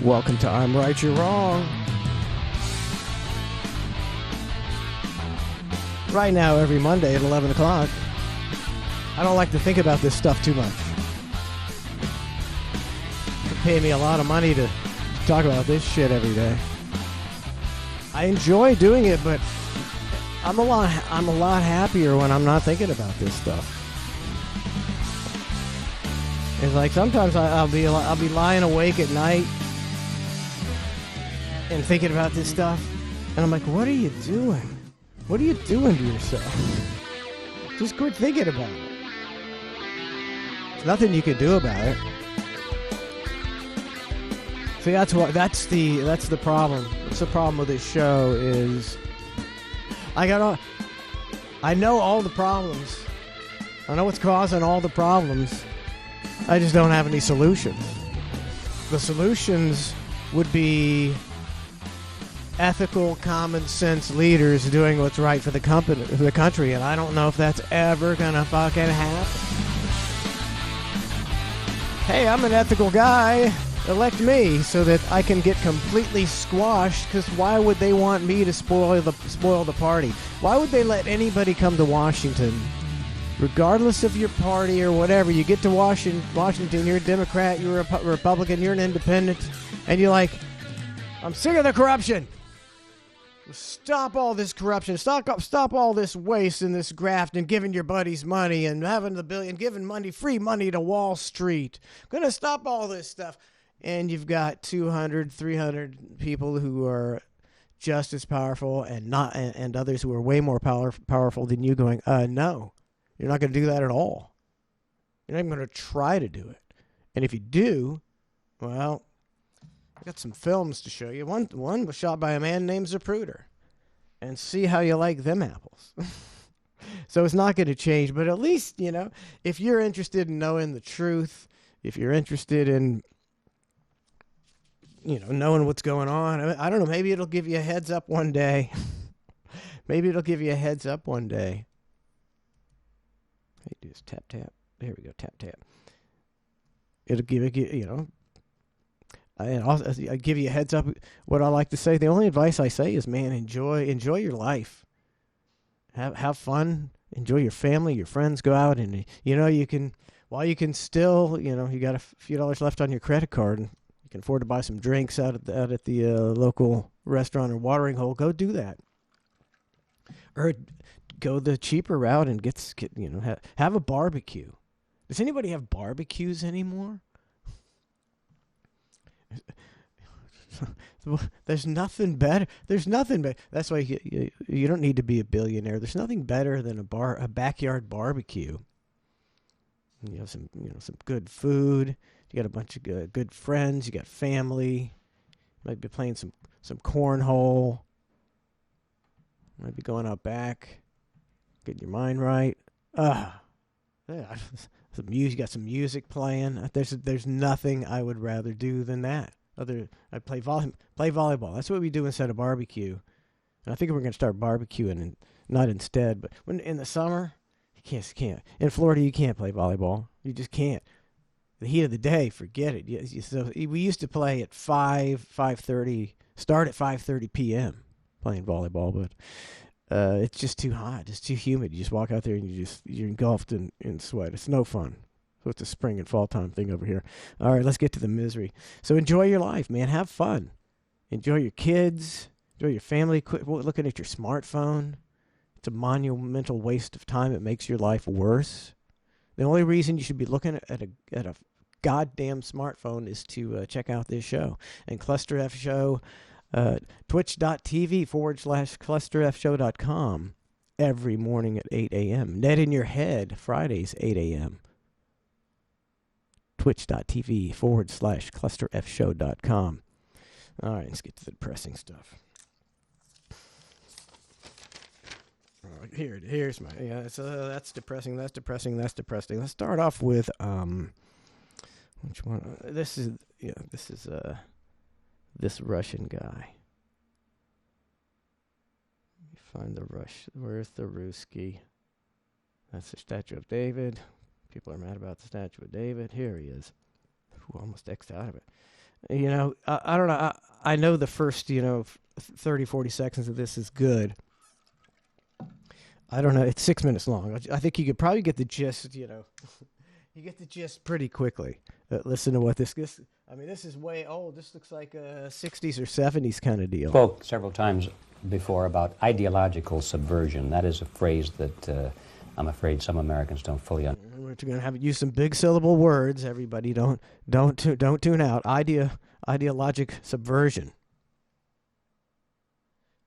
Welcome to I'm Right, You're Wrong. Right now, every Monday at 11 o'clock. I don't like to think about this stuff too much. They pay me a lot of money to talk about this shit every day. I enjoy doing it, but I'm a lot happier when I'm not thinking about this stuff. It's like sometimes I'll be lying awake at night and thinking about this stuff, and I'm like, what are you doing? What are you doing to yourself? Just quit thinking about it. There's nothing you can do about it. See, that's the problem. That's the problem with this show is I know all the problems. I know what's causing all the problems. I just don't have any solutions. The solutions would be ethical, common sense leaders doing what's right for the country, and I don't know if that's ever gonna fucking happen. Hey, I'm an ethical guy. Elect me so that I can get completely squashed, because why would they want me to spoil the party? Why would they let anybody come to Washington? Regardless of your party or whatever, you get to Washington, you're a Democrat, you're a Republican, you're an independent, and you're like, I'm sick of the corruption. Stop all this corruption. Stop all this waste and this graft and giving your buddies money and having the billion, giving money, free money to Wall Street. I'm going to stop all this stuff. And you've got 200, 300 people who are just as powerful and others who are way more powerful than you going, no, you're not going to do that at all. You're not even going to try to do it. And if you do, well, I got some films to show you. One was shot by a man named Zapruder. And see how you like them apples. So it's not going to change, but at least, if you're interested in knowing the truth, if you're interested in, knowing what's going on, I don't know, maybe it'll give you a heads up one day. Maybe it'll give you a heads up one day. Hey, do this tap, tap. There we go, tap, tap. It'll give you, I give you a heads up. What I like to say, the only advice I say is, man, enjoy your life. Have fun. Enjoy your family, your friends. Go out and you can still, you got a few dollars left on your credit card and you can afford to buy some drinks out at the local restaurant or watering hole. Go do that. Or go the cheaper route and have a barbecue. Does anybody have barbecues anymore? There's nothing better. That's why you don't need to be a billionaire. There's nothing better than a backyard barbecue. You have some good food. You got a bunch of good friends. You got family. You might be playing some cornhole. Might be going out back, getting your mind right. Yeah. You got some music playing. There's nothing I would rather do than that. I play volleyball. That's what we do instead of barbecue. And I think we're going to start barbecuing, and not instead. But when in the summer, you can't. In Florida, you can't play volleyball. You just can't. The heat of the day, forget it. So we used to play at 5:30. Start at 5:30 p.m. playing volleyball, but it's just too hot. It's too humid. You just walk out there and you're engulfed in sweat. It's no fun. So it's a spring and fall time thing over here. All right, let's get to the misery. So enjoy your life, man. Have fun. Enjoy your kids. Enjoy your family. Quit looking at your smartphone. It's a monumental waste of time. It makes your life worse. The only reason you should be looking at a goddamn smartphone is to check out this show. And Cluster F Show, twitch.tv/clusterfshow.com every morning at 8 a.m. Net in Your Head, Fridays, 8 a.m. twitch.tv/clusterfshow.com. All right, let's get to the depressing stuff. Here's my that's depressing. That's depressing. Let's start off with which one? This is this Russian guy. Find the Where's the Ruski? That's the Statue of David. People are mad about the Statue of David. Here he is. Almost X'd out of it. You know, I don't know. I know the first 30, 40 seconds of this is good. I don't know. It's 6 minutes long. I think you could probably get the gist, You get the gist pretty quickly. Listen to what this is. I mean, this is way old. This looks like a 60s or 70s kind of deal. Spoke several times before about ideological subversion. That is a phrase that I'm afraid some Americans don't fully understand. We're going to have to use some big syllable words. Everybody, don't tune out. Ideologic subversion.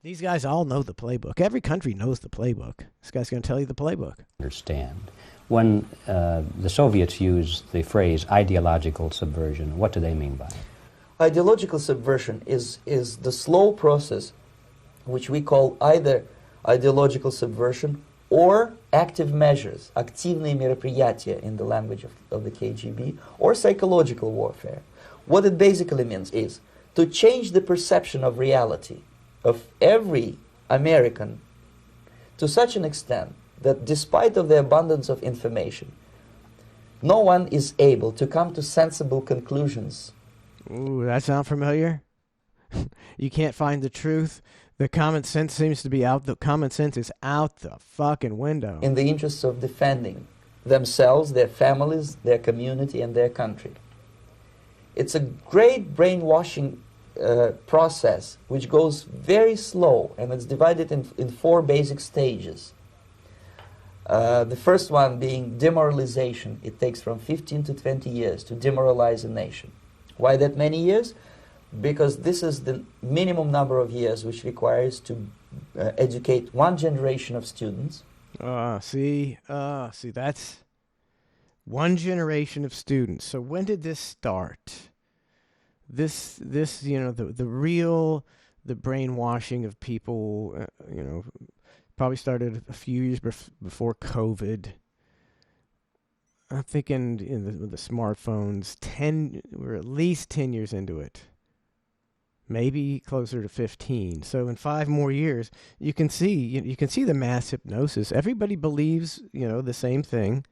These guys all know the playbook. Every country knows the playbook. This guy's going to tell you the playbook. Understand. When the Soviets used the phrase ideological subversion, what do they mean by it? Ideological subversion is the slow process which we call either ideological subversion or active measures, активные мероприятия in the language of the KGB, or psychological warfare. What it basically means is to change the perception of reality of every American to such an extent that despite of the abundance of information, no one is able to come to sensible conclusions. Ooh, that sound familiar? You can't find the truth. The common sense seems to be out. The common sense is out the fucking window. In the interests of defending themselves, their families, their community, and their country. It's a great brainwashing process which goes very slow, and it's divided in 4 basic stages. The first one being demoralization. It takes from 15 to 20 years to demoralize a nation. Why that many years? Because this is the minimum number of years which requires to educate one generation of students. See, that's one generation of students. So when did this start? This, the brainwashing of people, probably started a few years before COVID. I'm thinking with the smartphones, we're at least 10 years into it. Maybe closer to 15. So in 5 more years, you can see the mass hypnosis. Everybody believes, the same thing.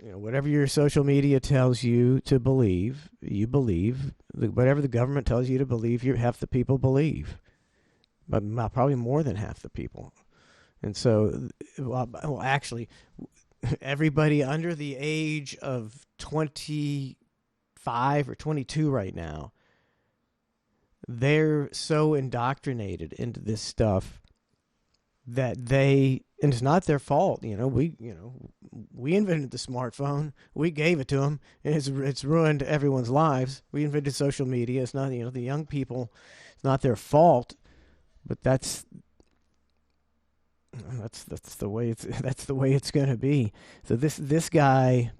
Whatever your social media tells you to believe, you believe. Whatever the government tells you to believe, half the people believe. But probably more than half the people. And so, well, actually, everybody under the age of 25 or 22 right now, they're so indoctrinated into this stuff that and it's not their fault. We invented the smartphone. We gave it to them. It's ruined everyone's lives. We invented social media. It's not, the young people, it's not their fault, but that's the way it's going to be. So this guy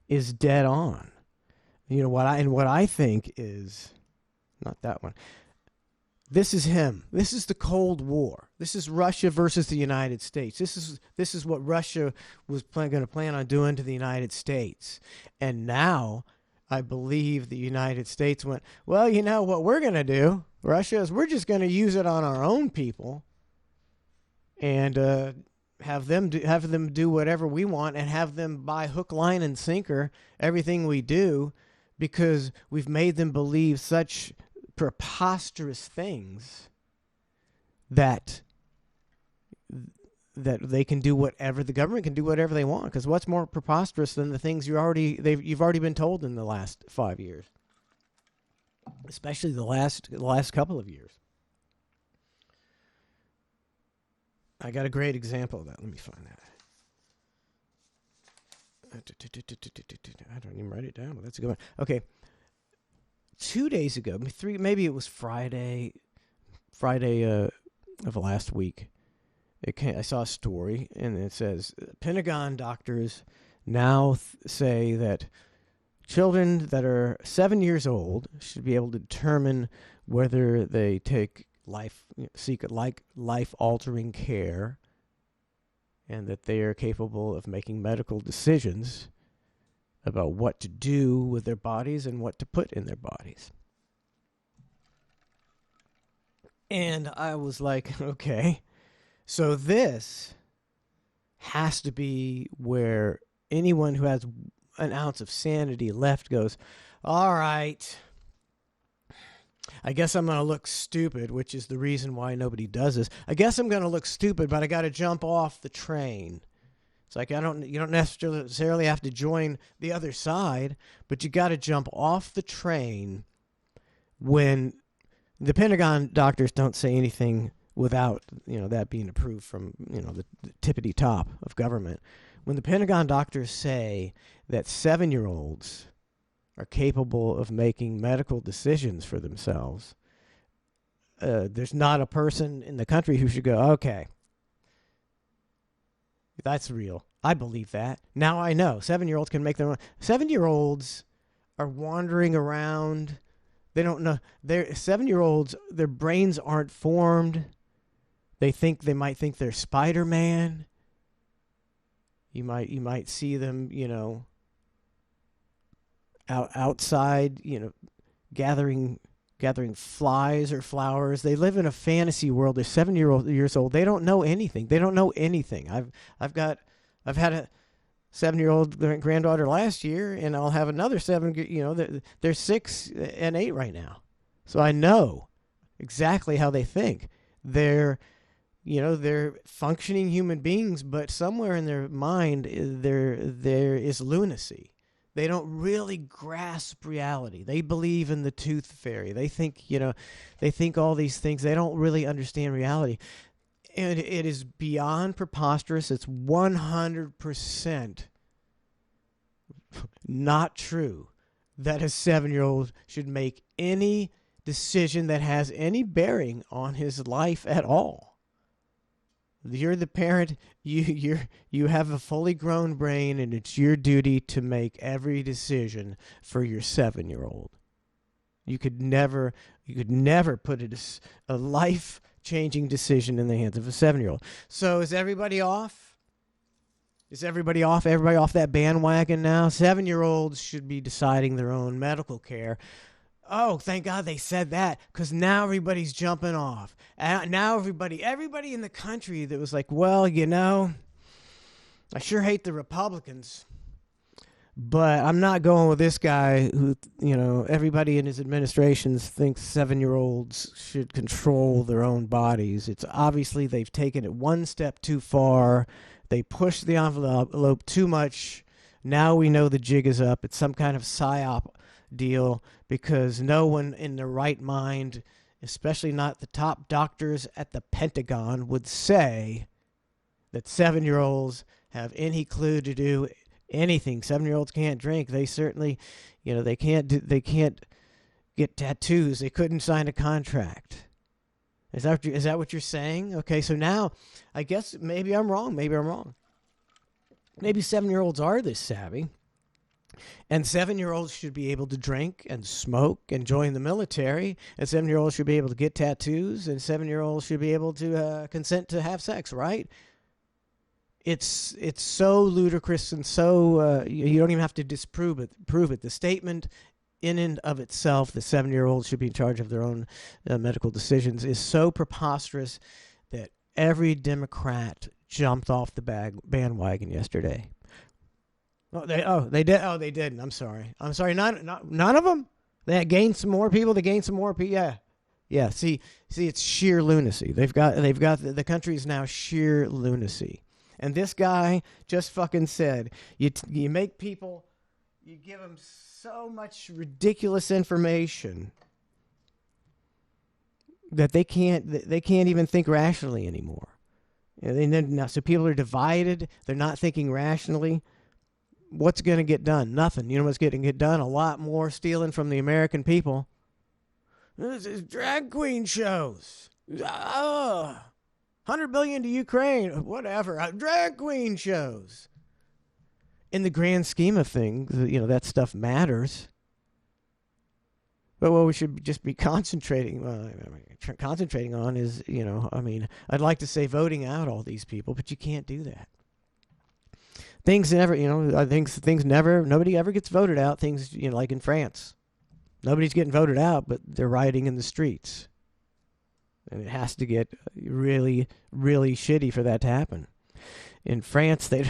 is dead on. What I think is not that one. This is him. This is the Cold War. This is Russia versus the United States. This is what Russia was going to plan on doing to the United States. And now I believe the United States went, well, what we're going to do, Russia, is we're just going to use it on our own people and have them do whatever we want and have them buy hook, line, and sinker everything we do because we've made them believe such preposterous things that they can do whatever, the government can do whatever they want, because what's more preposterous than the things you've already been told in the last 5 years, especially the last couple of years. I got a great example of that. Let me find that. I don't even write it down, but that's a good one. Okay. 2 days ago, maybe it was Friday of last week. I saw a story, and it says Pentagon doctors now say that children that are 7 years old should be able to determine whether they seek life-altering care, and that they are capable of making medical decisions about what to do with their bodies and what to put in their bodies. And I was like, okay, so this has to be where anyone who has an ounce of sanity left goes, all right, I guess I'm going to look stupid, which is the reason why nobody does this. I guess I'm going to look stupid, but I got to jump off the train. It's like you don't necessarily have to join the other side, but you got to jump off the train when the Pentagon doctors don't say anything without, that being approved from, the tippity top of government. When the Pentagon doctors say that 7-year-olds are capable of making medical decisions for themselves, there's not a person in the country who should go, okay, that's real. I believe that. Now I know. 7-year-olds can make their own. 7-year-olds are wandering around. They don't know. 7-year-olds, their brains aren't formed. They might think they're Spider-Man. You might see them, outside, gathering flies or flowers. They live in a fantasy world. They're 7 years old. They don't know anything. They don't know anything. I've had a 7-year-old granddaughter last year, and I'll have another 7. They're 6 and 8 right now, so I know exactly how they think. They're functioning human beings, but somewhere in their mind there is lunacy. They don't really grasp reality. They believe in the tooth fairy. They think, they think all these things. They don't really understand reality. And it is beyond preposterous. It's 100% not true that a 7-year-old should make any decision that has any bearing on his life at all. You're the parent. You have a fully grown brain, and it's your duty to make every decision for your 7-year-old. You could never put a life-changing decision in the hands of a 7-year-old. So is everybody off? Is everybody off? Everybody off that bandwagon now? 7-year-olds should be deciding their own medical care. Oh, thank God they said that, because now everybody's jumping off. Now everybody in the country that was like, well, I sure hate the Republicans, but I'm not going with this guy who, everybody in his administrations thinks 7-year-olds should control their own bodies. It's obviously they've taken it one step too far. They pushed the envelope too much. Now we know the jig is up. It's some kind of psyop deal, because no one in their right mind, especially not the top doctors at the Pentagon, would say that 7-year-olds have any clue to do anything. 7-year-olds can't drink. They certainly, they can't get tattoos. They couldn't sign a contract. Is that what you're saying? Okay, so now I guess maybe I'm wrong. Maybe 7-year-olds are this savvy. And 7-year-olds should be able to drink and smoke and join the military. And 7-year-olds should be able to get tattoos. And 7-year-olds should be able to consent to have sex, right? It's so ludicrous, and so you don't even have to disprove it. Prove it. The statement in and of itself that 7-year-olds should be in charge of their own medical decisions is so preposterous that every Democrat jumped off the bandwagon yesterday. They didn't. I'm sorry. None of them. They gained some more people. Yeah. See, it's sheer lunacy. They've got the country's now sheer lunacy. And this guy just fucking said, you make people, you give them so much ridiculous information that they can't even think rationally anymore. So people are divided. They're not thinking rationally. What's going to get done? Nothing. You know what's getting get done? A lot more stealing from the American people. This is drag queen shows. $100 billion to Ukraine. Whatever. Drag queen shows. in the grand scheme of things, that stuff matters. But what we should just be concentrating on is, I'd like to say voting out all these people, but you can't do that. Things never, I think nobody ever gets voted out. Things, like in France, nobody's getting voted out, but they're rioting in the streets. And it has to get really, really shitty for that to happen. In France, they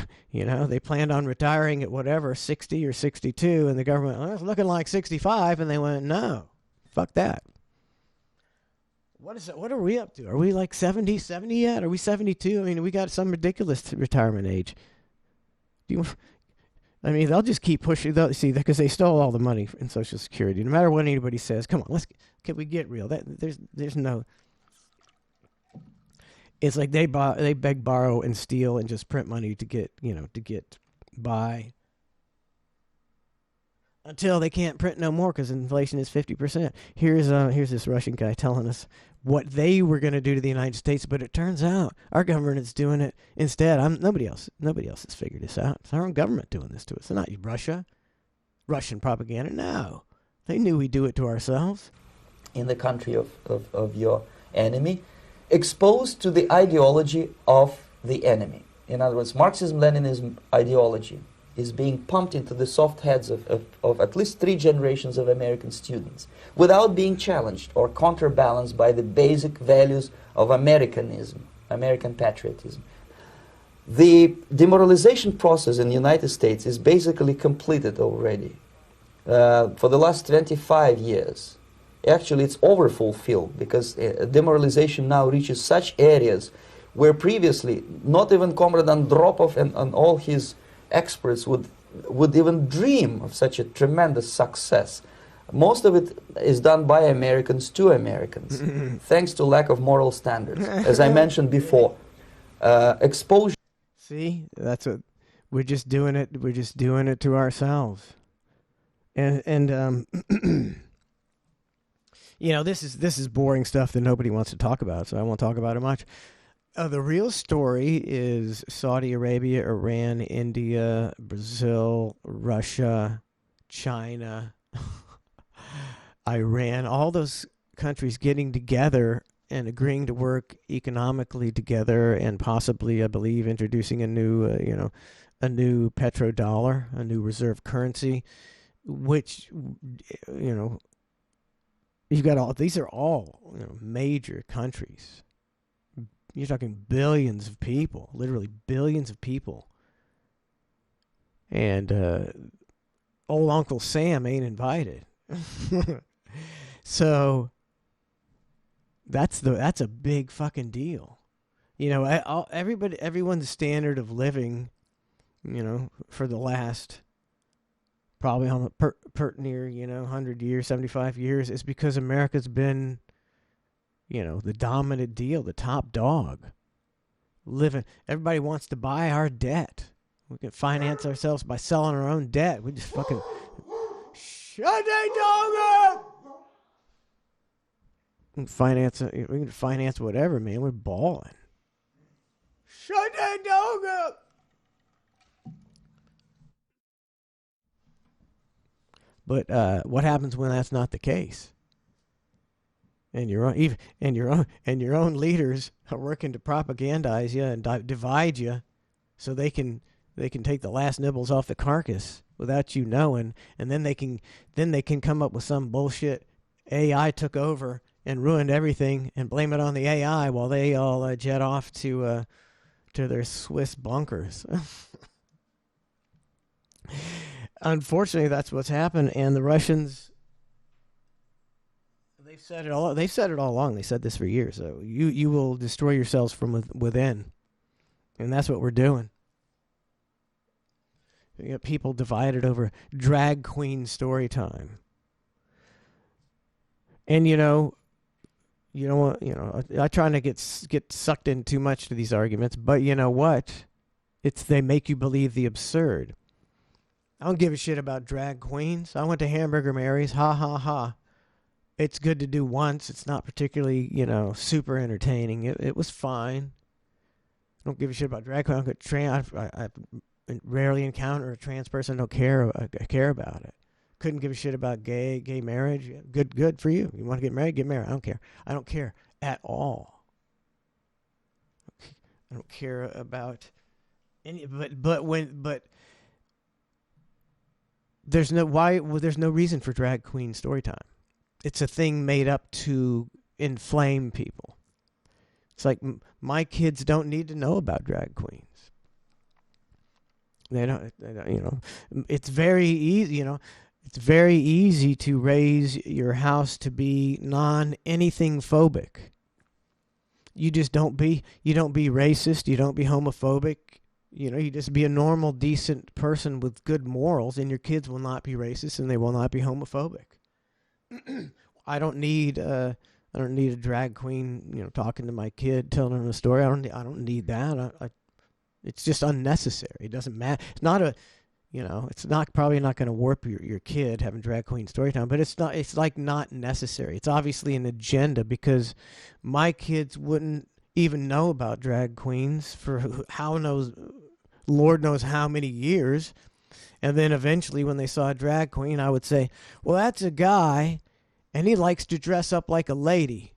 planned on retiring at whatever, 60 or 62, and the government, well, it's looking like 65, and they went, no, fuck that. What is it? What are we up to? Are we like 70 yet? Are we 72? I mean, we got some ridiculous retirement age. They'll just keep pushing. Because they stole all the money in Social Security. No matter what anybody says, come on, can we get real? There's no. It's like they beg, borrow, and steal, and just print money to get by. Until they can't print no more because inflation is 50%. Here's this Russian guy telling us what they were going to do to the United States, but it turns out our government is doing it instead. Nobody else has figured this out. It's our own government doing this to us. It's not Russia, Russian propaganda. No, they knew we'd do it to ourselves. In the country of your enemy, exposed to the ideology of the enemy. In other words, Marxism-Leninism ideology is being pumped into the soft heads of at least 3 generations of American students without being challenged or counterbalanced by the basic values of Americanism, American patriotism. The demoralization process in the United States is basically completed already. For the last 25 years, actually it's overfulfilled because demoralization now reaches such areas where previously not even Comrade Andropov and all his experts would even dream of such a tremendous success. Most of it is done by Americans to Americans, thanks to lack of moral standards. As I mentioned before, exposure. See, that's what we're just doing it. We're just doing it to ourselves, and this is boring stuff that nobody wants to talk about, so I won't talk about it much. The real story is Saudi Arabia, Iran, India, Brazil, Russia, China, Iran, all those countries getting together and agreeing to work economically together and possibly, I believe, introducing a new petrodollar, a new reserve currency, which, you've got all, these are all, major countries. You're talking billions of people, literally billions of people. And old Uncle Sam ain't invited. So that's a big fucking deal. Everyone's standard of living, for the last probably on the near 100 years, 75 years, is because America's been the dominant deal, the top dog. Everybody wants to buy our debt. We can finance ourselves by selling our own debt. We just fucking shut that dog up. We can finance whatever, man. We're balling. Shut that dog up. But what happens when that's not the case? And your own leaders are working to propagandize you and divide you, so they can take the last nibbles off the carcass without you knowing, and then they can come up with some bullshit. AI took over and ruined everything, and blame it on the AI while they all jet off to their Swiss bunkers. Unfortunately, that's what's happened, and the Russians. They've said it all along. They said this for years. So you will destroy yourselves from within, and that's what we're doing. You got people divided over drag queen story time, and I try not to get sucked in too much to these arguments, but you know what? They make you believe the absurd. I don't give a shit about drag queens. I went to Hamburger Mary's. Ha ha ha. It's good to do once. It's not particularly, super entertaining. It was fine. I don't give a shit about drag queen. rarely encounter a trans person. Don't care about it. Couldn't give a shit about gay marriage. Good for you. You want to get married? Get married. I don't care. I don't care at all. I don't care about any. But there's no there's no reason for drag queen story time. It's a thing made up to inflame people. It's like my kids don't need to know about drag queens. They don't, it's very easy, it's very easy to raise your house to be non-anything phobic. You don't be racist, you don't be homophobic, you just be a normal, decent person with good morals, and your kids will not be racist and they will not be homophobic. I don't need a drag queen, talking to my kid, telling him a story. I don't need that. It's just unnecessary. It doesn't matter. It's not it's probably not going to warp your kid having drag queen story time, but it's not necessary. It's obviously an agenda because my kids wouldn't even know about drag queens for Lord knows how many years. And then eventually when they saw a drag queen, I would say, well, that's a guy and he likes to dress up like a lady.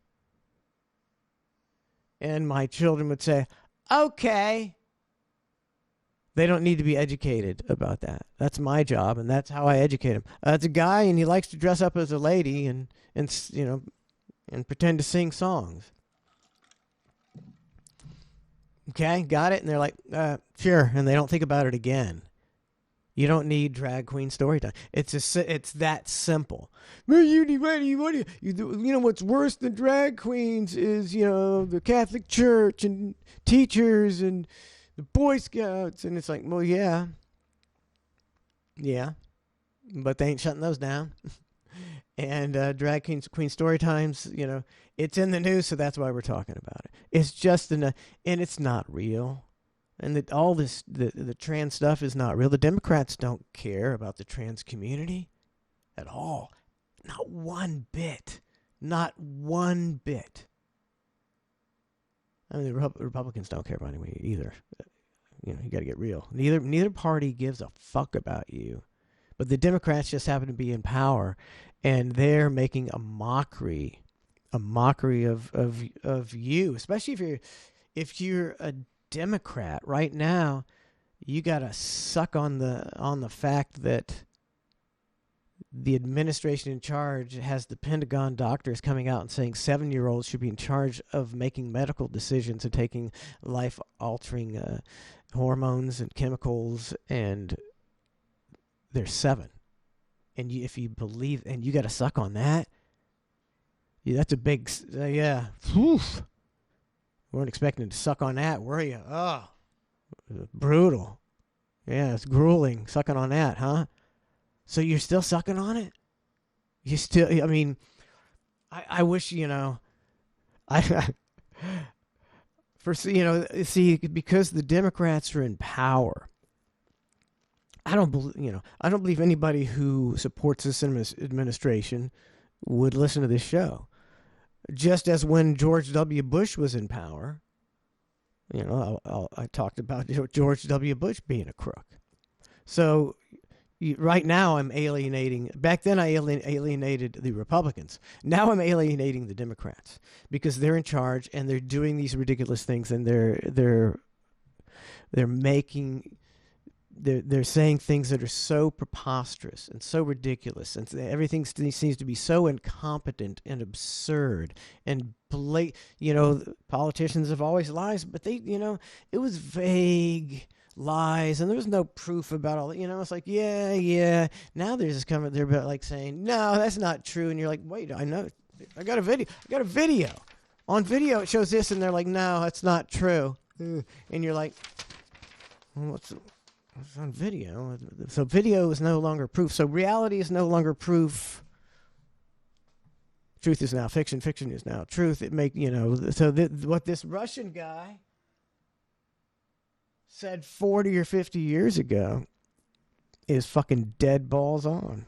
And my children would say, okay. They don't need to be educated about that. That's my job, and that's how I educate them. It's a guy, and he likes to dress up as a lady and pretend to sing songs. Okay, got it? And they're like, sure, and they don't think about it again. You don't need drag queen story time. It's that simple. You know what's worse than drag queens is the Catholic Church and teachers and the Boy Scouts, and it's like, well, yeah, but they ain't shutting those down. And drag queen story times, it's in the news, so that's why we're talking about it. It's just and it's not real, and all this the trans stuff is not real. The Democrats don't care about the trans community at all, not one bit, not one bit. I mean, the Republicans don't care about anybody either. You got to get real. Neither party gives a fuck about you. But the Democrats just happen to be in power, and they're making a mockery of you, especially if you're a Democrat right now. You got to suck on the fact that the administration in charge has the Pentagon doctors coming out and saying 7-year-olds should be in charge of making medical decisions and taking life-altering hormones and chemicals, and they're 7. And if you believe, and you got to suck on that, that's a big, yeah. Oof. Weren't expecting to suck on that, were you? Oh, brutal. Yeah, it's grueling, sucking on that, huh? So you're still sucking on it? I wish, because the Democrats are in power, I don't believe anybody who supports this administration would listen to this show. Just as when George W. Bush was in power, I talked about George W. Bush being a crook. So right now I'm alienating. Back then I alienated the Republicans. Now I'm alienating the Democrats because they're in charge and they're doing these ridiculous things, and they're saying things that are so preposterous and so ridiculous, and everything seems to be so incompetent and absurd and politicians have always lies, but they, it was vague lies and there was no proof about all that. It's like, yeah. Now they're just coming, they're like saying, no, that's not true. And you're like, wait, I know. I got a video. On video it shows this, and they're like, no, that's not true. And you're like, well, what's on video? So video is no longer proof. So reality is no longer proof. Truth is now fiction. Fiction is now truth. What this Russian guy said 40 or 50 years ago is fucking dead balls on.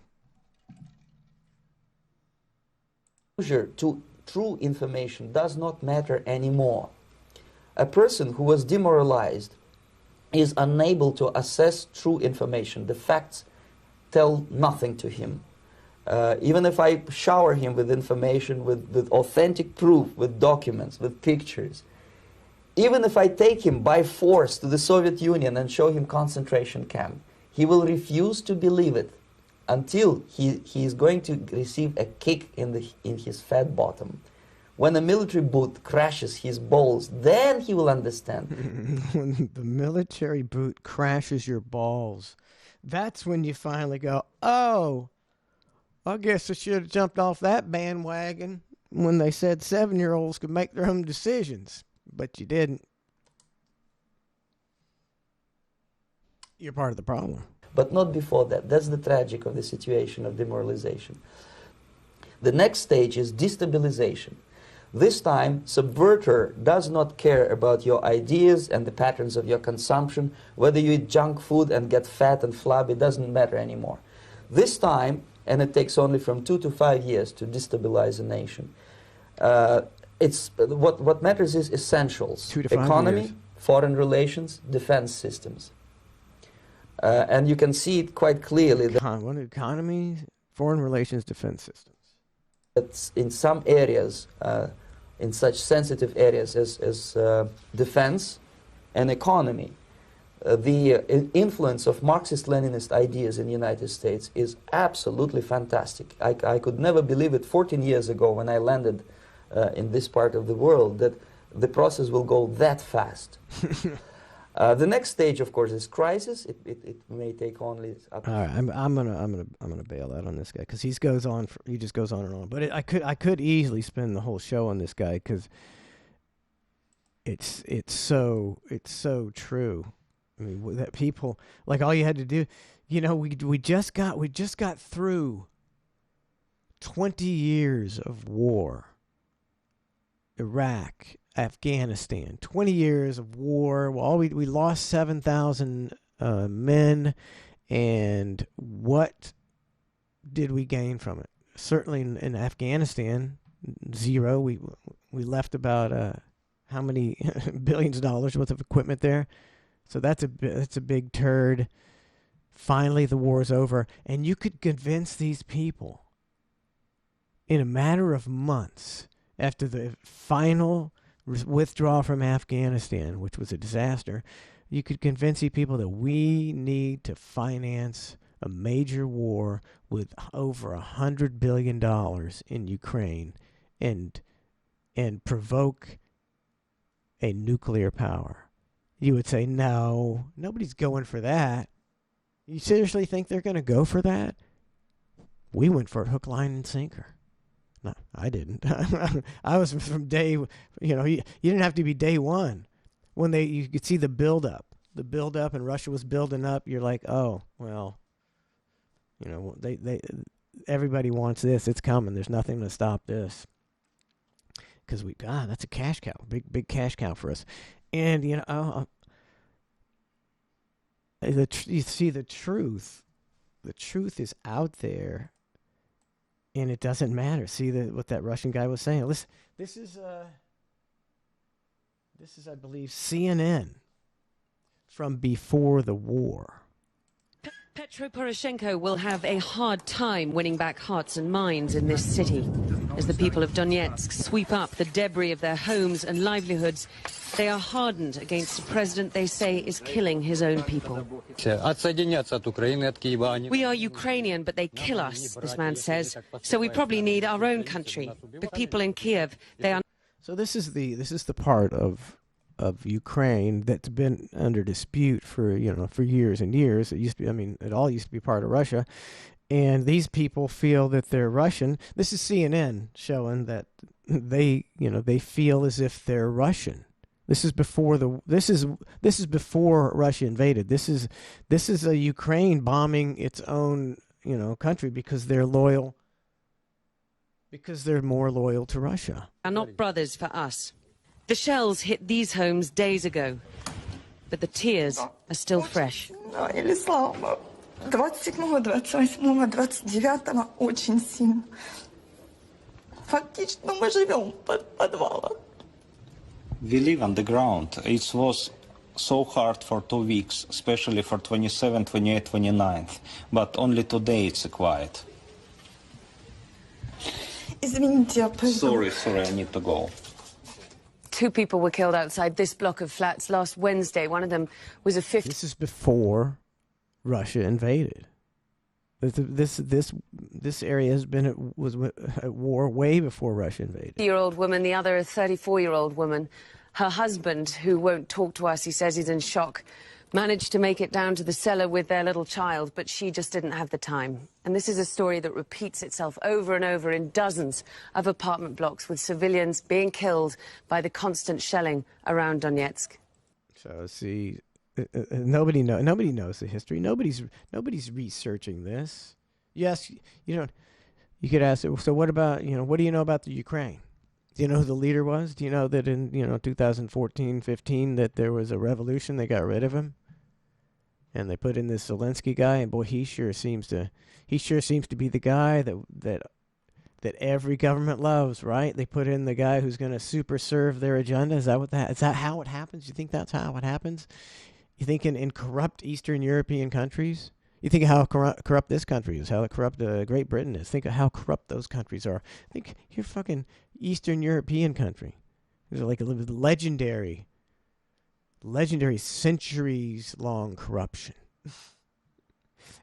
Exposure to true information does not matter anymore. A person who was demoralized is unable to assess true information. The facts tell nothing to him. Even if I shower him with information, with authentic proof, with documents, with pictures, even if I take him by force to the Soviet Union and show him concentration camp, he will refuse to believe it until he is going to receive a kick in his fat bottom. When a military boot crashes his balls, then he will understand. When the military boot crashes your balls, that's when you finally go, oh, I guess I should have jumped off that bandwagon when they said 7-year-olds could make their own decisions. But you didn't. You're part of the problem. But not before that. That's the tragic of the situation of demoralization. The next stage is destabilization. This time, subverter does not care about your ideas and the patterns of your consumption. Whether you eat junk food and get fat and flabby, it doesn't matter anymore. This time, and it takes only from 2 to 5 years to destabilize a nation, what matters is essentials: 2 to 5 economy, years. foreign relations, defense systems. And you can see it quite clearly What economy, foreign relations, defense systems. that in some areas, in such sensitive areas as defense and economy, the influence of Marxist-Leninist ideas in the United States is absolutely fantastic. I could never believe it 14 years ago when I landed in this part of the world that the process will go that fast. The next stage, of course, is crisis. It may take only up. All right, I'm gonna bail out on this guy because he just goes on and on. But I could easily spend the whole show on this guy because it's so true. I mean, that people, like, all you had to do, you know, we just got through 20 years of war. Iraq, Afghanistan, 20 years of war. Well, we lost 7,000 men, and what did we gain from it? Certainly in Afghanistan, zero. We left about how many billions of dollars worth of equipment there. So that's a big turd. Finally, the war's over, and you could convince these people in a matter of months after the final withdrawal from Afghanistan, which was a disaster. You could convince these people that we need to finance a major war with over $100 billion in Ukraine and provoke a nuclear power. You would say, no, nobody's going for that. You seriously think they're going to go for that? We went for it hook, line, and sinker. No, I didn't. I was from day, you didn't have to be day one. When you could see the buildup, and Russia was building up, you're like, oh, well, everybody wants this. It's coming. There's nothing to stop this. Because that's a cash cow, big cash cow for us. And, you see the truth. The truth is out there, and it doesn't matter. See what that Russian guy was saying. Listen, this is I believe, CNN from before the war. Petro Poroshenko will have a hard time winning back hearts and minds in this city. As the people of Donetsk sweep up the debris of their homes and livelihoods, they are hardened against a president they say is killing his own people. We are Ukrainian, but they kill us, this man says. So we probably need our own country. The people in Kiev, they are... So this is the part of Ukraine that's been under dispute for years and years. It used to be, it all used to be part of Russia, and these people feel that they're Russian. This is CNN showing that they feel as if they're Russian. This is before before Russia invaded. This is a Ukraine bombing its own country because they're loyal. Because they're more loyal to Russia. Are not brothers for us. The shells hit these homes days ago, but the tears are still fresh. 27-го, 28-го, 29-го очень сильно. Фактически мы живем под подвалом. We live on the ground. It was so hard for 2 weeks, especially for 27, 28, 29th, but only today it's quiet. Извините, я пойду. Sorry, I need to go. 2 people were killed outside this block of flats last Wednesday. One of them was a 50. This is before Russia invaded. This area has been was at war way before Russia invaded. 50-year-old woman, the other a 34-year-old woman. Her husband, who won't talk to us, he says he's in shock, managed to make it down to the cellar with their little child, but she just didn't have the time. And this is a story that repeats itself over and over in dozens of apartment blocks, with civilians being killed by the constant shelling around Donetsk. So see, nobody knows the history. Nobody's researching this. Yes, you could ask, so what about, what do you know about the Ukraine? Do you know who the leader was? Do you know that in 2014-15 that there was a revolution? They got rid of him, and they put in this Zelensky guy, and boy, he sure seems to be the guy that every government loves, right? They put in the guy who's going to super serve their agenda. Is that how it happens? You think that's how it happens? You think in corrupt Eastern European countries? You think of how corrupt this country is, how corrupt Great Britain is. Think of how corrupt those countries are. Think your fucking Eastern European country. These are like a legendary centuries-long corruption.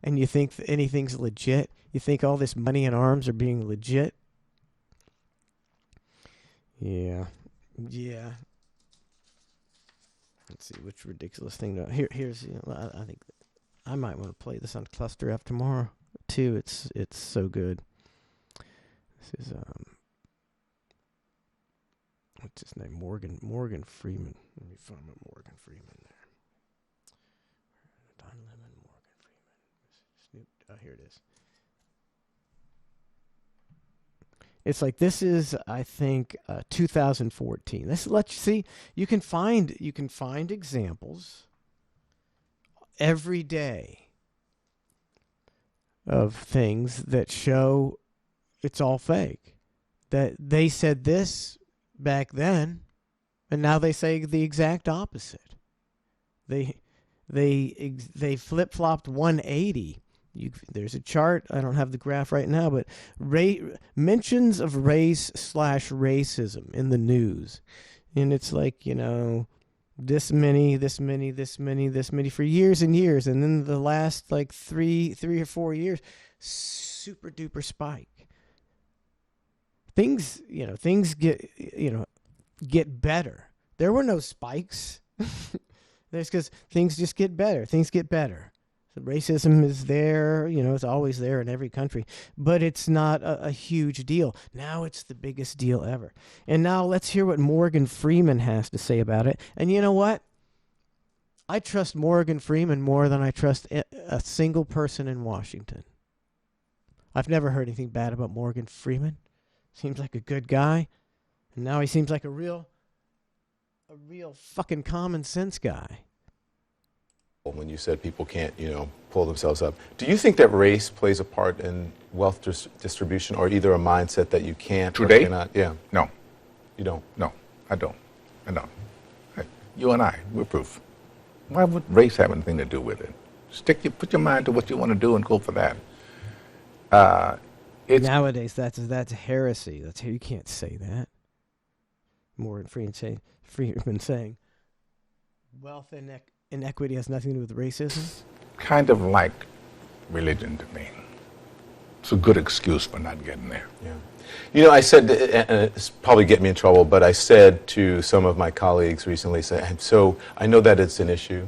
And you think anything's legit? You think all this money and arms are being legit? Yeah. Let's see which ridiculous thing. Here's I think I might want to play this on Cluster F tomorrow too. It's so good. This is what's his name? Morgan Freeman. Let me find my Morgan Freeman there. Don Lemon, Morgan Freeman. Oh, here it is. It's like, this is, I think, 2014. This lets you see, you can find examples every day of things that show it's all fake. That they said this back then, and now they say the exact opposite. They flip-flopped 180. There's a chart. I don't have the graph right now, but mentions of race/racism in the news, and it's like, this many for years and years, and then the last like three or 4 years, super duper spike. Things get better. There were no spikes. There's because things just get better. Things get better. So racism is there, it's always there in every country, but it's not a huge deal. Now it's the biggest deal ever. And now let's hear what Morgan Freeman has to say about it. And you know what? I trust Morgan Freeman more than I trust a single person in Washington. I've never heard anything bad about Morgan Freeman. Seems like a good guy. And now he seems like a real fucking common sense guy. When you said people can't, pull themselves up, do you think that race plays a part in wealth distribution, or either a mindset that you can't today? Or cannot? Yeah. No. You don't? No, I don't. You and I, we're proof. Why would race have anything to do with it? Put your mind to what you want to do and go for that. Nowadays, that's heresy. You can't say that. Morgan Freeman saying wealth and inequity has nothing to do with racism? Kind of like religion to me. It's a good excuse for not getting there. Yeah. I said, and it's probably get me in trouble, but I said to some of my colleagues recently, so I know that it's an issue,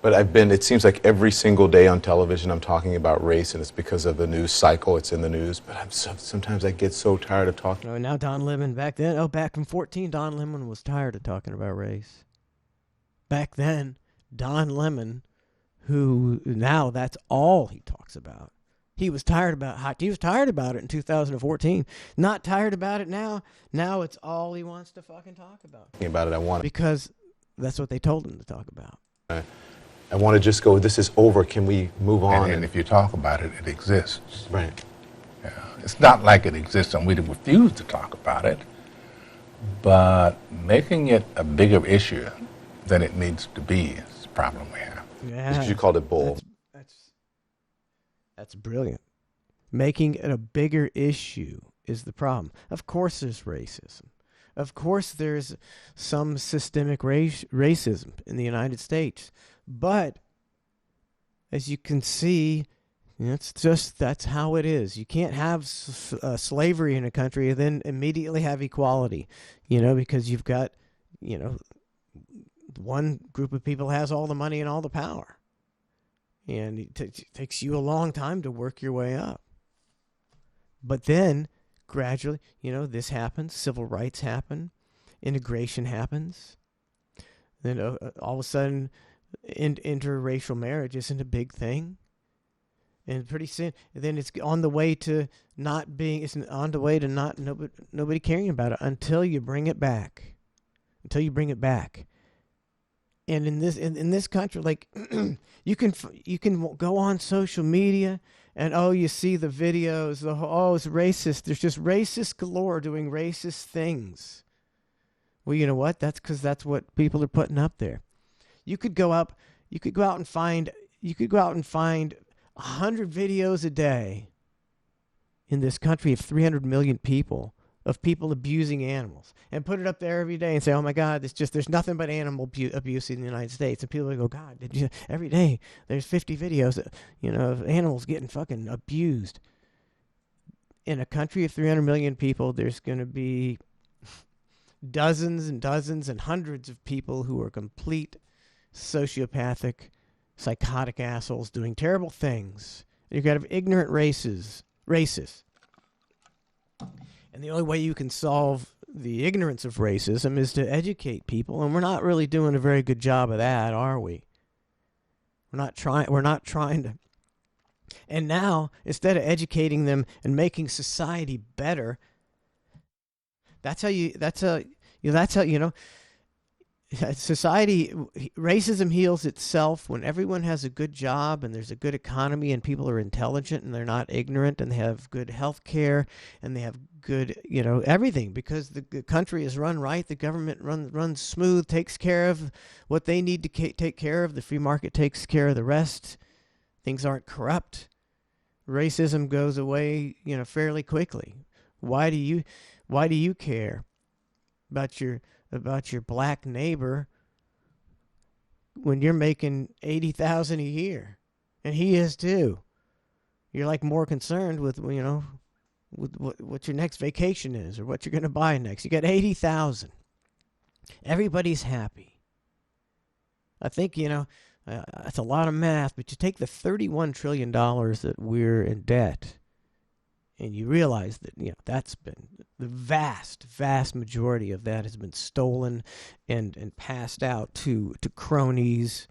but it seems like every single day on television I'm talking about race, and it's because of the news cycle, it's in the news, but sometimes I get so tired of talking. Oh, now Don Lemon, back in 2014, Don Lemon was tired of talking about race. Back then, Don Lemon, who now that's all he talks about. He was tired about it in 2014. Not tired about it now. Now it's all he wants to fucking talk about. Because that's what they told him to talk about. I want to just go, this is over, can we move on? And if you talk about it, it exists. Right. Yeah. It's not like it exists and we refuse to talk about it, but making it a bigger issue than it needs to be is the problem we have. Yeah. Because you called it bull. That's brilliant. Making it a bigger issue is the problem. Of course there's racism. Of course there's some systemic racism in the United States. But as you can see, that's how it is. You can't have slavery in a country and then immediately have equality, because you've got, one group of people has all the money and all the power. And it takes you a long time to work your way up. But then, gradually, this happens, civil rights happen, integration happens. Then all of a sudden, interracial marriage isn't a big thing. And pretty soon, then it's on the way to nobody caring about it until you bring it back. And in this country, like you can go on social media and you see the videos. It's racist. There's just racist galore doing racist things. Well, you know what? That's because that's what people are putting up there. You could go out and find 100 videos a day in this country of 300 million people of people abusing animals and put it up there every day and say, oh my God, there's nothing but animal abuse in the United States. And people will go, God, every day there's 50 videos of animals getting fucking abused. In a country of 300 million people, there's going to be dozens and dozens and hundreds of people who are complete sociopathic, psychotic assholes doing terrible things. You've got to have ignorant racists. And the only way you can solve the ignorance of racism is to educate people, and we're not really doing a very good job of that, are we? We're not trying to. And now, instead of educating them and making society better, society, racism heals itself when everyone has a good job and there's a good economy and people are intelligent and they're not ignorant and they have good health care and they have good, everything, because the country is run right. The government runs smooth, takes care of what they need to take care of. The free market takes care of the rest. Things aren't corrupt. Racism goes away, fairly quickly. Why do you care about your black neighbor when you're making $80,000 a year, and he is too? You're like more concerned with what your next vacation is or what you're going to buy next. You got $80,000. Everybody's happy. I think that's a lot of math, but you take the $31 trillion that we're in debt, and you realize that that's been the vast majority of that has been stolen and passed out to cronies.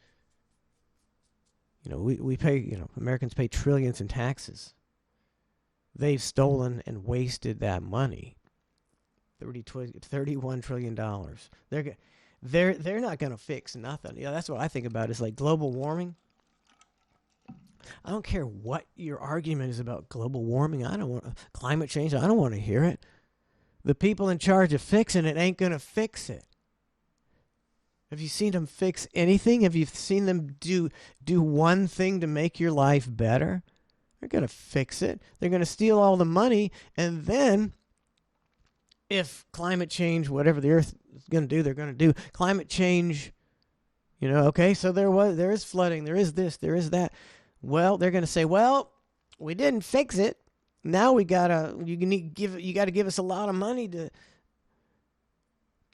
We pay, Americans pay trillions in taxes. They've stolen and wasted that money. $31 trillion. They're not going to fix nothing. That's what I think about. It's like global warming. I don't care what your argument is about global warming. I don't want climate change. I don't want to hear it. The people in charge of fixing it ain't going to fix it. Have you seen them fix anything? Have you seen them do one thing to make your life better? They're going to fix it. They're going to steal all the money, and then if climate change, whatever the earth is going to do, they're going to do. Climate change, okay, so there is flooding, there is this, there is that. Well, they're going to say, well, we didn't fix it. Now you got to give us a lot of money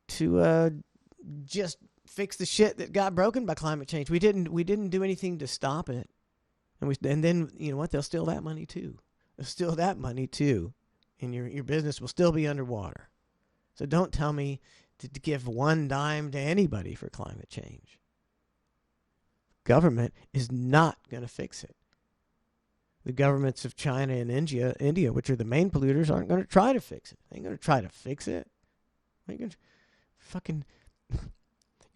to just fix the shit that got broken by climate change. We didn't do anything to stop it. And then you know what? They'll steal that money too. And your business will still be underwater. So don't tell me to give one dime to anybody for climate change. Government is not going to fix it. The governments of China and India, which are the main polluters, aren't going to try to fix it. They ain't going to try to fix it. You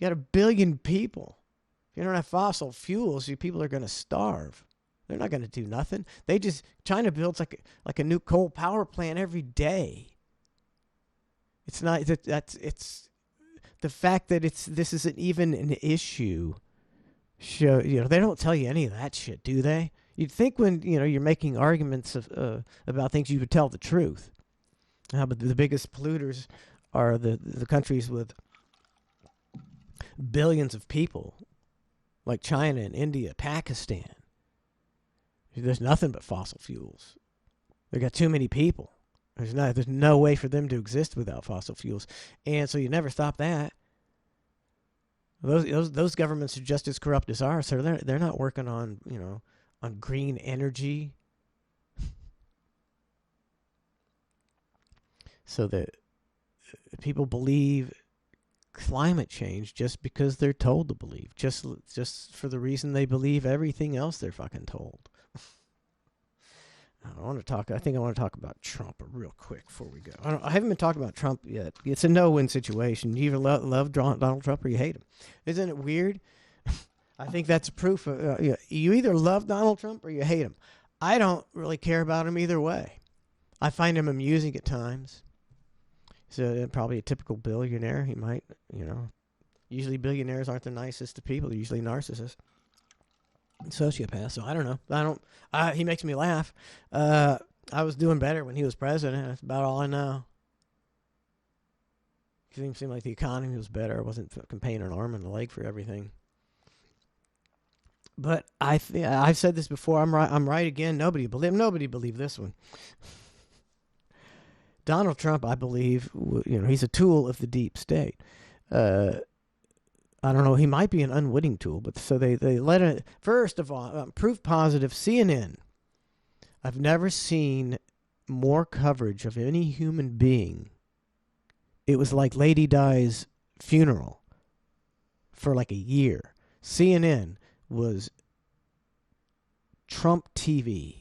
got 1 billion people. If you don't have fossil fuels, you people are going to starve. They're not going to do nothing. China builds like a new coal power plant every day. It's not it's the fact that this isn't even an issue, show they don't tell you any of that shit, do they? You'd think when you're making arguments about things, you would tell the truth. But the biggest polluters are the countries with billions of people, like China and India, Pakistan. There's nothing but fossil fuels. They got too many people. There's no way for them to exist without fossil fuels, and so you never stop that. Those governments are just as corrupt as ours, so they're not working on on green energy, so that people believe climate change just because they're told to believe, just for the reason they believe everything else they're fucking told. I want to talk about Trump real quick before we go. I haven't been talking about Trump yet. It's a no-win situation. You either love Donald Trump or you hate him. Isn't it weird? I think that's proof of you either love Donald Trump or you hate him. I don't really care about him either way. I find him amusing at times. So probably a typical billionaire. He might, usually billionaires aren't the nicest of people. They're usually narcissists. Sociopath. So I don't know. He makes me laugh. I was doing better when he was president. That's about all I know. It seemed like the economy was better. I wasn't paying an arm and a leg for everything. But I've said this before. I'm right again. Nobody believed this one. Donald Trump, I believe, he's a tool of the deep state. I don't know. He might be an unwitting tool, but so they let it. First of all, proof positive. CNN. I've never seen more coverage of any human being. It was like Lady Di's funeral for like a year. CNN was Trump TV.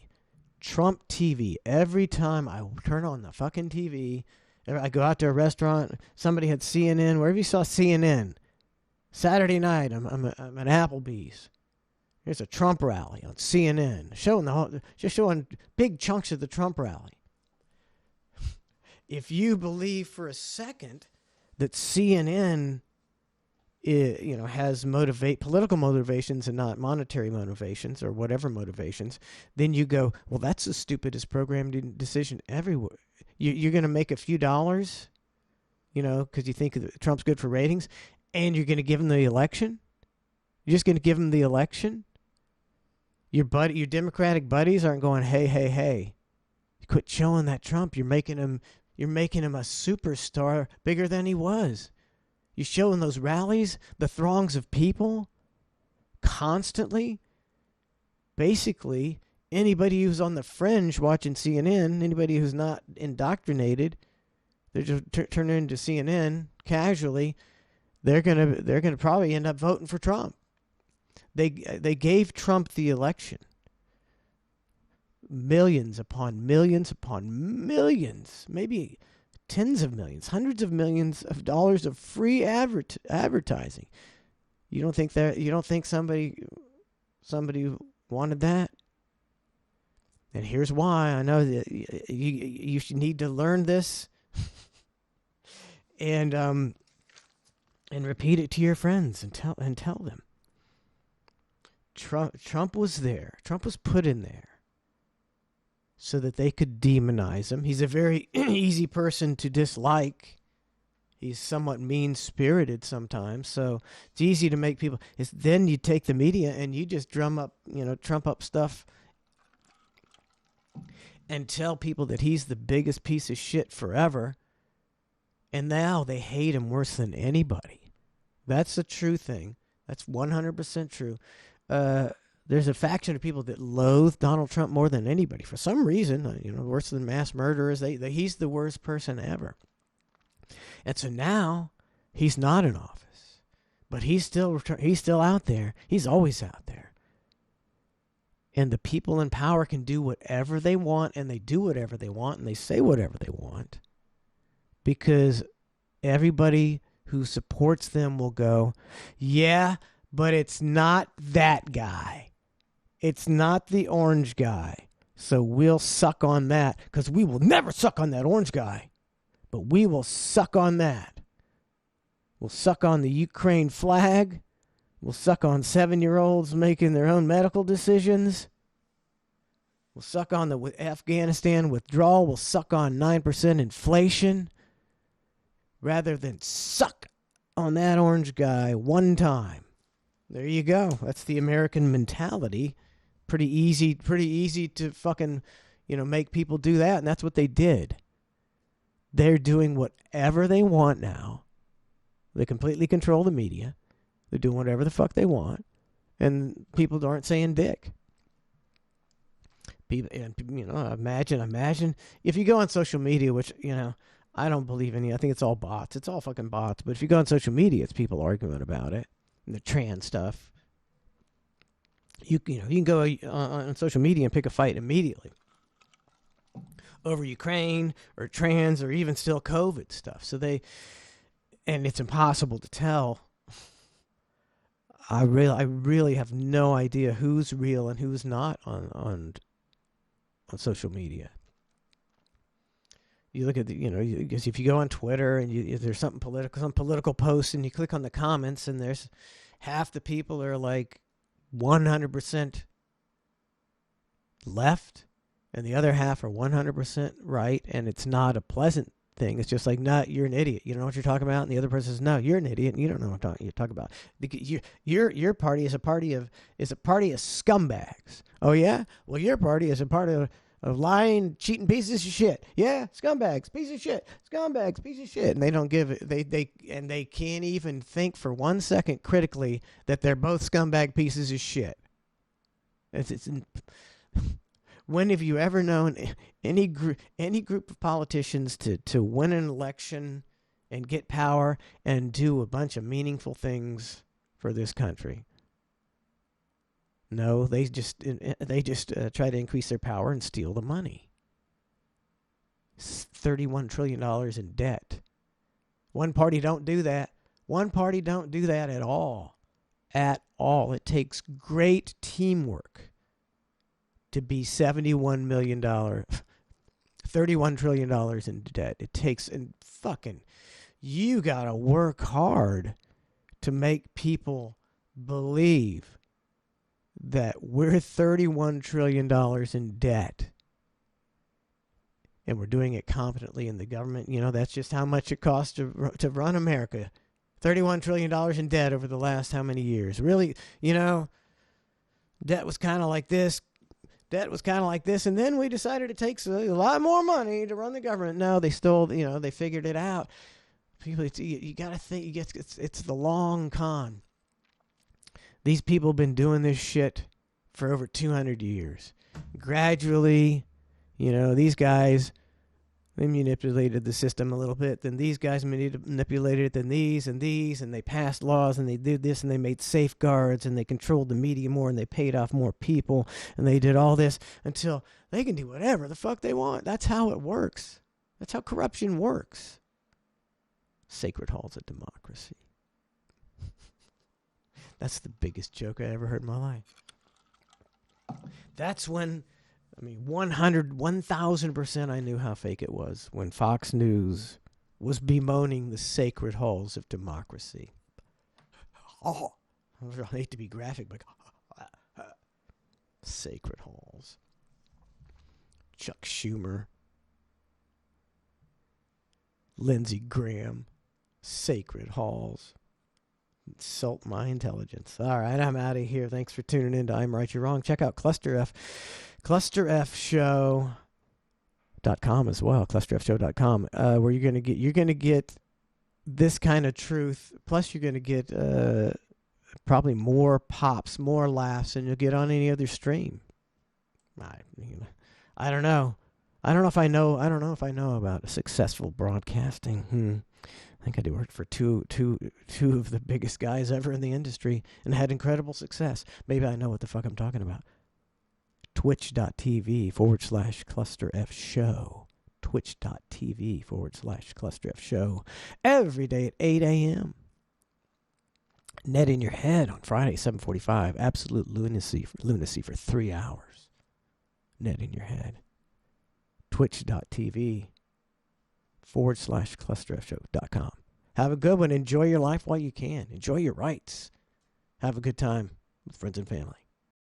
Trump TV. Every time I turn on the fucking TV, I go out to a restaurant, somebody had CNN. Wherever you saw CNN. Saturday night, I'm at Applebee's. There's a Trump rally on CNN, showing big chunks of the Trump rally. If you believe for a second that CNN, has political motivations and not monetary motivations or whatever motivations, then you go, well, that's the stupidest programming decision everywhere. You're going to make a few dollars, because you think Trump's good for ratings. And you're going to give him the election? You're just going to give him the election? Your Democratic buddies aren't going, hey. Quit showing that Trump. You're making him a superstar bigger than he was. You're showing those rallies, the throngs of people, constantly. Basically, anybody who's on the fringe watching CNN, anybody who's not indoctrinated, they're just turning into CNN casually. They're gonna probably end up voting for Trump. They gave Trump the election. Millions upon millions upon millions, maybe tens of millions, hundreds of millions of dollars of free advertising. You don't think somebody wanted that? And here's why. I know that you should need to learn this. And repeat it to your friends and tell them. Trump was there. Trump was put in there so that they could demonize him. He's a very easy person to dislike. He's somewhat mean-spirited sometimes, so it's easy to make people. Then you take the media and you just trump up stuff and tell people that he's the biggest piece of shit forever. And now they hate him worse than anybody. That's a true thing. That's 100% true. There's a faction of people that loathe Donald Trump more than anybody. For some reason, worse than mass murderers, he's the worst person ever. And so now he's not in office. But he's still out there. He's always out there. And the people in power can do whatever they want, and they do whatever they want, and they say whatever they want. Because everybody who supports them will go, yeah, but it's not that guy. It's not the orange guy. So we'll suck on that because we will never suck on that orange guy. But we will suck on that. We'll suck on the Ukraine flag. We'll suck on 7-year-olds making their own medical decisions. We'll suck on the Afghanistan withdrawal. We'll suck on 9% inflation. Rather than suck on that orange guy one time. There you go. That's the American mentality. Pretty easy to fucking, make people do that. And that's what they did. They're doing whatever they want now. They completely control the media. They're doing whatever the fuck they want. And people aren't saying dick. People, and, imagine if you go on social media, which, I don't believe any. I think it's all bots. It's all fucking bots. But if you go on social media, it's people arguing about it. And the trans stuff. You can go on social media and pick a fight immediately. Over Ukraine or trans or even still COVID stuff. And it's impossible to tell. I really have no idea who's real and who's not on social media. You look at because if you go on Twitter and if there's some political post and you click on the comments and there's half the people are like 100% left and the other half are 100% right, and it's not a pleasant thing. It's just like, nah, you're an idiot. You don't know what you're talking about. And the other person says, no, you're an idiot. And you don't know what you're talking about. Your party is a party of scumbags. Oh yeah? Well, your party is a part of lying, cheating pieces of shit. Yeah, scumbags, piece of shit. Scumbags, piece of shit. And they don't give it. They can't even think for 1 second critically that they're both scumbag pieces of shit. When have you ever known any group of politicians to win an election and get power and do a bunch of meaningful things for this country? No, they just try to increase their power and steal the money. $31 trillion in debt. One party don't do that. One party don't do that at all. At all. It takes great teamwork to be $71 million, $31 trillion in debt. It takes, and fucking, you gotta work hard to make people believe that we're $31 trillion in debt. And we're doing it competently in the government. That's just how much it costs to run America. $31 trillion in debt over the last how many years? Really, debt was kind of like this. And then we decided it takes a lot more money to run the government. No, they still, they figured it out. People, you got to think, it's the long con. These people have been doing this shit for over 200 years. Gradually, these guys, they manipulated the system a little bit. Then these guys manipulated it, then these, and they passed laws, and they did this, and they made safeguards, and they controlled the media more, and they paid off more people, and they did all this until they can do whatever the fuck they want. That's how it works. That's how corruption works. Sacred halls of democracy. That's the biggest joke I ever heard in my life. That's when, 1,000% I knew how fake it was when Fox News was bemoaning the sacred halls of democracy. Oh, I hate to be graphic, but sacred halls. Chuck Schumer. Lindsey Graham. Sacred halls. Insult my intelligence. All right, I'm out of here. Thanks for tuning in to I'm Right, You're Wrong. Check out Cluster F. ClusterFshow.com as well. ClusterFshow.com, where you're gonna get this kind of truth. Plus, you're gonna get probably more pops, more laughs than you'll get on any other stream. I don't know. I don't know if I know about successful broadcasting. I think I worked for two of the biggest guys ever in the industry and had incredible success. Maybe I know what the fuck I'm talking about. Twitch.tv/ClusterFshow. Twitch.tv/ClusterFshow. Every day at 8 a.m. Net in your head on Friday, 7:45. Absolute lunacy for 3 hours. Net in your head. Twitch.tv/ClusterFshow.com. Have a good one. Enjoy your life while you can. Enjoy your rights. Have a good time with friends and family.